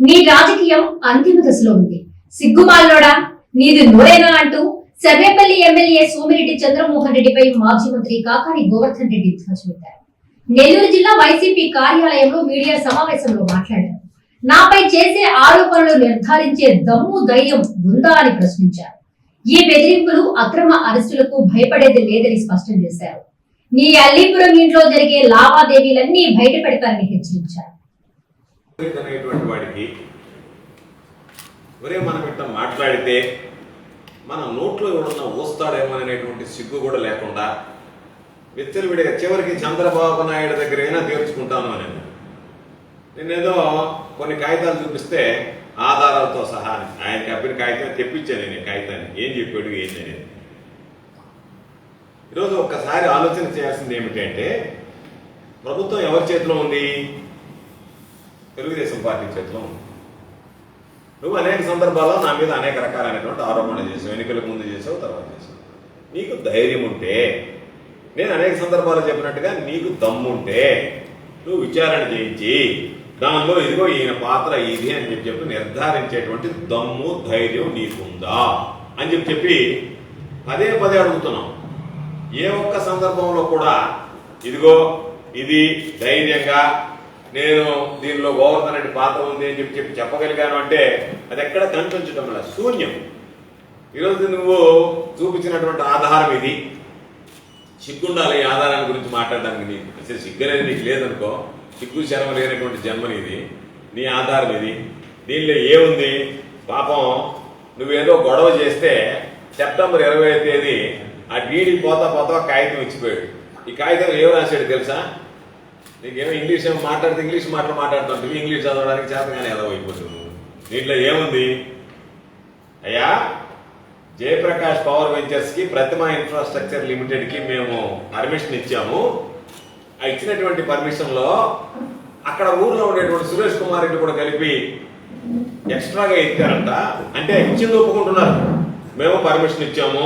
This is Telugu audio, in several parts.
నీ రాజకీయం అంతిమ దశలో ఉంది. సిగ్గుమాల్లోడా నీది నోరేనా అంటూ సర్వేపల్లి ఎమ్మెల్యే సోమిరెడ్డి చంద్రమోహన్ రెడ్డిపై మాజీ మంత్రి కాకాని గోవర్ధన్ రెడ్డి ధ్వజమెత్తారు. నెల్లూరు జిల్లా వైసీపీ కార్యాలయంలో మీడియా సమావేశంలో మాట్లాడారు. నాపై చేసే ఆరోపణలు నిర్ధారించే దమ్ము ధైర్యం ఉందా అని ప్రశ్నించారు. ఈ బెదిరింపులు అక్రమ అరెస్టులకు భయపడేది లేదని స్పష్టం చేశారు. నీ అల్లీపురం ఇంట్లో జరిగే లావాదేవీలన్నీ బయట పెడతారని హెచ్చరించారు. మనం ఇట్లా మాట్లాడితే మన నోట్లో ఎవడన్నా ఊస్తాడేమో అనేటువంటి సిగ్గు కూడా లేకుండా విచ్చలవిడిగా చివరికి చంద్రబాబు నాయుడు దగ్గరైనా తీర్చుకుంటాను అని నేనేదో కొన్ని కాగితాలు చూపిస్తే ఆధారాలతో సహా ఆయనకి అబ్బిన కాగితం తెప్పించాను. నేను కాగితాన్ని ఏం చెప్పాడు ఏంటనేది ఈరోజు ఒక్కసారి ఆలోచన చేయాల్సింది ఏమిటంటే ప్రభుత్వం ఎవరి చేతిలో ఉంది? తెలుగుదేశం పార్టీ చేతిలో ఉంది. నువ్వు అనేక సందర్భాల్లో నా మీద అనేక రకాలైనటువంటి ఆరోపణలు చేసావు. ఎన్నికలకు ముందు చేసావు, తర్వాత చేసావు. నీకు ధైర్యం ఉంటే, నేను అనేక సందర్భాల్లో చెప్పినట్టుగా నీకు దమ్ముంటే నువ్వు విచారణ చేయించి దానిలో ఇదిగో ఈయన పాత్ర ఇది అని చెప్పి నిర్ధారించేటువంటి దమ్ము ధైర్యం నీకుందా అని చెప్పి పదే పదే అడుగుతున్నాం. ఏ ఒక్క సందర్భంలో కూడా ఇదిగో ఇది ధైర్యంగా నేను దీనిలో గోవర్ధన్ రెడ్డి పాత్ర ఉంది అని చెప్పి చెప్పగలిగాను అంటే అది ఎక్కడ కనిపించడం వల్ల శూన్యం. ఈరోజు నువ్వు చూపించినటువంటి ఆధారం ఇది. సిగ్గుండాలి ఈ ఆధారాన్ని గురించి మాట్లాడడానికి. నీకు అసలు సిగ్గు అనేది నీకు లేదనుకో, సిగ్గు శరం లేనటువంటి జన్మని ఇది. నీ ఆధారం ఇది. దీనిలో ఏముంది? పాపం నువ్వేదో గొడవ చేస్తే సెప్టెంబర్ 20వ తేదీ ఆ డీడీ పోతా కాగితం ఇచ్చిపోయాడు. ఈ కాగితం ఏం రాశాడు తెలుసా? నీకేమో ఇంగ్లీష్ ఏమో మాట్లాడితే ఇంగ్లీష్ మాట్లాడుతుంటే ఇంగ్లీష్ చదవడానికి చేతగానే ఏదో అయిపోతుంది. దీంట్లో ఏముంది? అయ్యా, జయప్రకాష్ పవర్ వెంచర్స్ కి ప్రతిమా ఇన్ఫ్రాస్ట్రక్చర్ లిమిటెడ్ కి మేము పర్మిషన్ ఇచ్చాము. ఆ ఇచ్చినటువంటి పర్మిషన్ లో అక్కడ ఊర్లో ఉండేటువంటి సురేష్ కుమార్ రెడ్డి కూడా కలిపి ఎక్స్ట్రాగా ఎత్తారంట. అంటే ఇచ్చింది ఒప్పుకుంటున్నారు, మేము పర్మిషన్ ఇచ్చాము,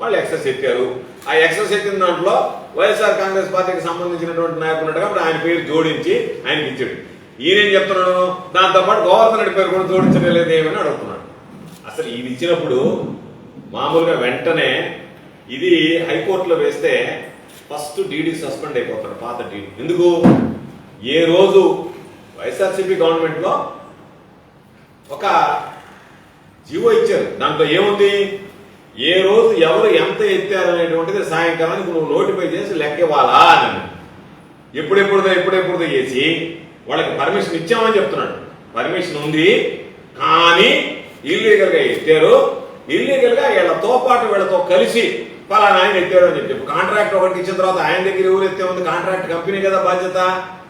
వాళ్ళు ఎక్సెస్ ఎత్తారు. ఆ ఎక్సెస్ ఎత్తిన దాంట్లో వైఎస్ఆర్ కాంగ్రెస్ పార్టీకి సంబంధించినటువంటి నాయకులు కాబట్టి ఆయన పేరు జోడించి ఆయనకి ఇచ్చాడు. ఈయనేం చెప్తున్నాడు? దాంతోపాటు గోవర్ధన్ రెడ్డి పేరు కూడా జోడించడం లేదు ఏమని అడుగుతున్నాడు. అసలు ఇది ఇచ్చినప్పుడు మామూలుగా వెంటనే ఇది హైకోర్టులో వేస్తే ఫస్ట్ డీడీ సస్పెండ్ అయిపోతాడు, పాత డీడీ. ఎందుకు? ఏ రోజు వైఎస్ఆర్సీపీ గవర్నమెంట్ లో ఒక జీవో ఇచ్చారు, దాంట్లో ఏముంది? ఏ రోజు ఎవరు ఎంత ఎత్తారనేటువంటిది సాయంకాలానికి నువ్వు నోటిఫై చేసి లెక్క ఇవ్వాలా అని. ఎప్పుడెప్పుడుదో చేసి వాళ్ళకి పర్మిషన్ ఇచ్చామని చెప్తున్నాడు. పర్మిషన్ ఉంది కానీ ఇల్లీగల్ గా ఎత్తారు. ఇల్లీగల్ గా వీళ్ళతో పాటు వీళ్ళతో కలిసి పలానా ఆయన ఎత్తాడు అని చెప్పి కాంట్రాక్ట్ ఒకటి ఇచ్చిన తర్వాత ఆయన దగ్గర ఎవరు ఎత్తే ఉంది? కాంట్రాక్ట్ కంపెనీ కదా బాధ్యత.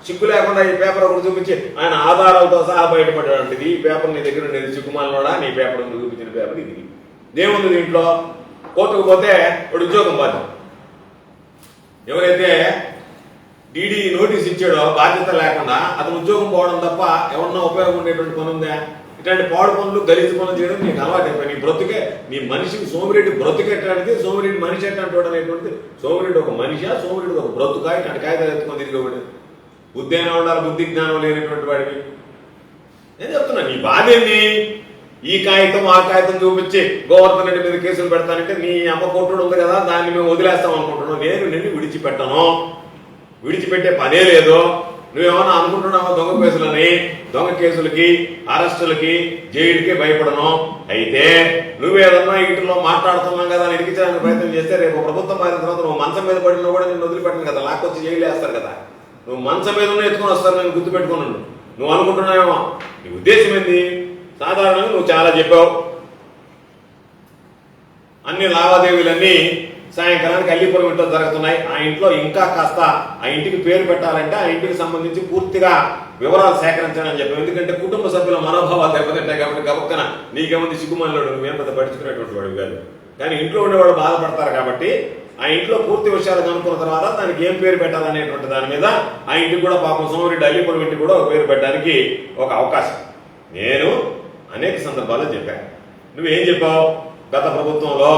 సిగ్గు లేకుండా ఈ పేపర్ ఒకటి చూపించి ఆయన ఆధారాలతో సహా బయటపడ్డాడు. ఈ పేపర్ నీ దగ్గర ఉండేది సిగ్గుమాలనోడా, నీ పేపర్ చూపించిన పేపర్ ఇది. ఏముంది దీంట్లో? కోర్టుకు పోతే వాడు ఉద్యోగం బాధ్యత. ఎవరైతే డీడీ నోటీస్ ఇచ్చాడో బాధ్యత లేకుండా అతను ఉద్యోగం పోవడం తప్ప ఎవరన్నా ఉపయోగం ఉండేటువంటి పని ఉందా? ఇట్లాంటి పాడు పనులు గలీజు పనులు చేయడం నీకు అలవాటు అయిపోయి నీ బ్రతుకే, నీ మనిషికి సోమిరెడ్డి బ్రతుకెట్లాంటిది, సోమిరెడ్డి మనిషి ఎట్లాంటి వాడు అనేటువంటిది. సోమిరెడ్డి ఒక మనిషి, సోమిరెడ్డి ఒక బ్రతుక. ఇట్లాంటి కాగితాలు ఎత్తుకొని తిరిగి బుద్ధి అయినా ఉండాలి, బుద్ధి జ్ఞానం లేనటువంటి వాడివి. నేను చెప్తున్నా, నీ బాధ ఏంది? ఈ కాగితం ఆ కాగితం చూపించి గోవర్ధన్ రెడ్డి మీద కేసులు పెడతానంటే నీ అమ్మ కొట్టుడు ఉంది కదా, దాన్ని మేము వదిలేస్తాం అనుకుంటున్నాం. నేను నిన్ను విడిచిపెట్టను, విడిచిపెట్టే పనే లేదు. నువ్వేమన్నా అనుకుంటున్నావా దొంగ కేసులని? దొంగ కేసులకి, అరెస్టులకి, జైలుకి భయపడను. అయితే నువ్వేదన్నా వీటిలో మాట్లాడుతున్నాం కదా అని ఇరికించడానికి ప్రయత్నం చేస్తే రేపు ప్రభుత్వం మారిన తర్వాత నువ్వు మంచం మీద పడినా కూడా నేను వదిలిపెట్టను కదా, లాక్కొచ్చి జైలు వేస్తారు కదా. నువ్వు మంచం మీద ఎత్తుకొని వస్తారు, నేను గుర్తుపెట్టుకున్నాను. నువ్వు అనుకుంటున్నావేమో. నీ ఉద్దేశం ఏంది? సాధారణంగా నువ్వు చాలా చెప్పావు. అన్ని లావాదేవీలన్నీ సాయంకాలానికి అల్లీపురం ఇంట్లో జరుగుతున్నాయి. ఆ ఇంట్లో ఇంకా కాస్త ఆ ఇంటికి పేరు పెట్టాలంటే ఆ ఇంటికి సంబంధించి పూర్తిగా వివరాలు సేకరించాలని చెప్పావు. ఎందుకంటే కుటుంబ సభ్యుల మనోభావాలు దెబ్బతింటాయి కాబట్టి గబక్కన నీకేముంది సిగ్గుమాలోడు, నువ్వేం పెద్ద పట్టించుకునేటువంటి వాడు కాదు. కానీ ఇంట్లో ఉండేవాడు బాధపడతారు కాబట్టి ఆ ఇంట్లో పూర్తి విషయాలు కనుక్కున్న తర్వాత దానికి ఏం పేరు పెట్టాలనేటువంటి దాని మీద ఆ ఇంటికి కూడా పాపం సోమిరెడ్డి అల్లీపురం ఇంటికి కూడా ఒక పేరు పెట్టడానికి ఒక అవకాశం నేను అనేక సందర్భాల్లో చెప్పాను. నువ్వేం చెప్పావు? గత ప్రభుత్వంలో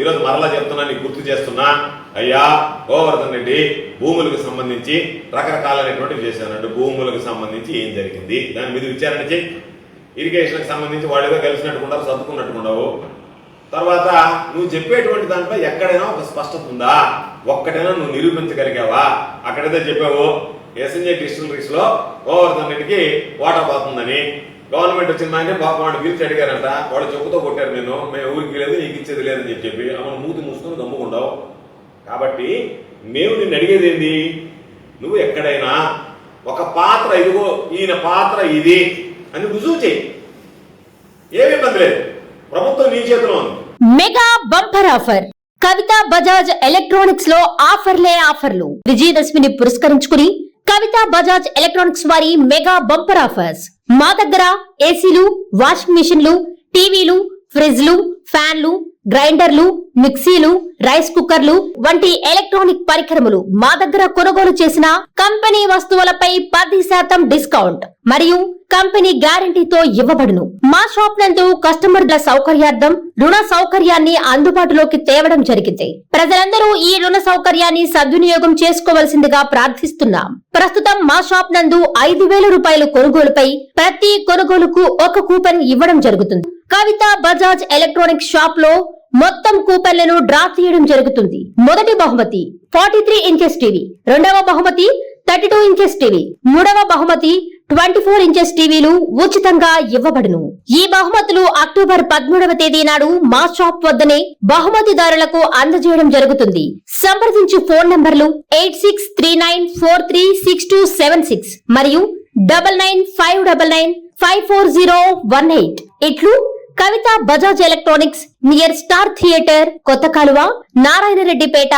ఈరోజు మరలా చెప్తున్నా, నీకు గుర్తు చేస్తున్నా, అయ్యా గోవర్ధన్ రెడ్డి భూములకు సంబంధించి రకరకాలైనటువంటివి చేశానంటే భూములకు సంబంధించి ఏం జరిగింది దాని మీద విచారణ చేయి. ఇరిగేషన్కి సంబంధించి వాళ్ళేదో కలిసినట్టుకుంటారు, సర్దుకున్నట్టుకుండవు. తర్వాత నువ్వు చెప్పేటువంటి దాంట్లో ఎక్కడైనా ఒక స్పష్టత ఉందా? ఒక్కటైనా నువ్వు నిరూపించగలిగావా? అక్కడైతే చెప్పావు ఎస్ఎన్జే డిస్టిలరీస్ లో గోవర్ధన్ రెడ్డికి వాటా పోతుందని. గవర్నమెంట్ వచ్చిందంటే పాప వాడు పిలిచి అడిగారంట, వాడు చెప్పుతో కొట్టారు, నేను మేము ఊరికి లేదు నీకు ఇచ్చేది లేదని చెప్పి అమ్మ మూతి మూసుకొని గమ్ముకుంటావు. కాబట్టి మేము నిన్ను అడిగేది ఏంది, నువ్వు ఎక్కడైనా ఒక పాత్ర ఇదిగో ఈయన పాత్ర ఇది అని రుజువు చేయి, ఏమి ఇబ్బంది లేదు, ప్రభుత్వం నీ చేతిలో ఉంది. మెగా బంపర్ ఆఫర్ కవిత బజాజ్ ఎలక్ట్రానిక్స్ లో ఆఫర్లు. విజయదశమిని పురస్కరించుకుని కవిత బజాజ్ ఎలక్ట్రానిక్స్ వారి మెగా బంపర్ ఆఫర్స్. మా దగ్గర ఏసీలు, వాషింగ్ మిషన్లు, టీవీలు, ఫ్రిడ్జ్లు, ఫ్యాన్లు, గ్రైండర్లు, మిక్సీలు, రైస్ కుక్కర్లు వంటి ఎలక్ట్రానిక్ పరికరములు మా దగ్గర కొనుగోలు చేసిన కంపెనీ వస్తువులపై 10% డిస్కౌంట్ మరియు కంపెనీ గ్యారంటీతో ఇవ్వబడును. మా షాప్ నందు కస్టమర్ల సౌకర్యార్థం రుణ సౌకర్యాన్ని అందుబాటులోకి తేవడం జరిగింది. ప్రజలందరూ ఈ రుణ సౌకర్యాన్ని సద్వినియోగం చేసుకోవలసిందిగా ప్రార్థిస్తున్నాం. ప్రస్తుతం మా షాప్ నందు 5,000 రూపాయల కొనుగోలుపై ప్రతి కొనుగోలుకు ఒక కూపన్ ఇవ్వడం జరుగుతుంది. కవిత బజాజ్ ఎలక్ట్రానిక్ షాప్ లో మొత్తం కూపన్లను డ్రా తీయడం జరుగుతుంది. మొదటి బహుమతి 43 ఇంచెస్ టీవీ, రెండవ బహుమతి 32 ఇంచెస్ టీవీ, మూడవ బహుమతి 24 ఇంచెస్ టీవీలు ఉచితంగా ఇవ్వబడును. ఈ బహుమతులు అక్టోబర్ 13వ తేదీ నాడు మా షాప్ వద్దనే బహుమతిదారులకు అందజేయడం జరుగుతుంది. సంప్రదించు ఫోన్ నంబర్లు 8639436276 మరియు 9959954018. ఇట్లు Kavitha Bajaj electronics near star theatre, కొత్త కాలువ, నారాయణరెడ్డిపేట,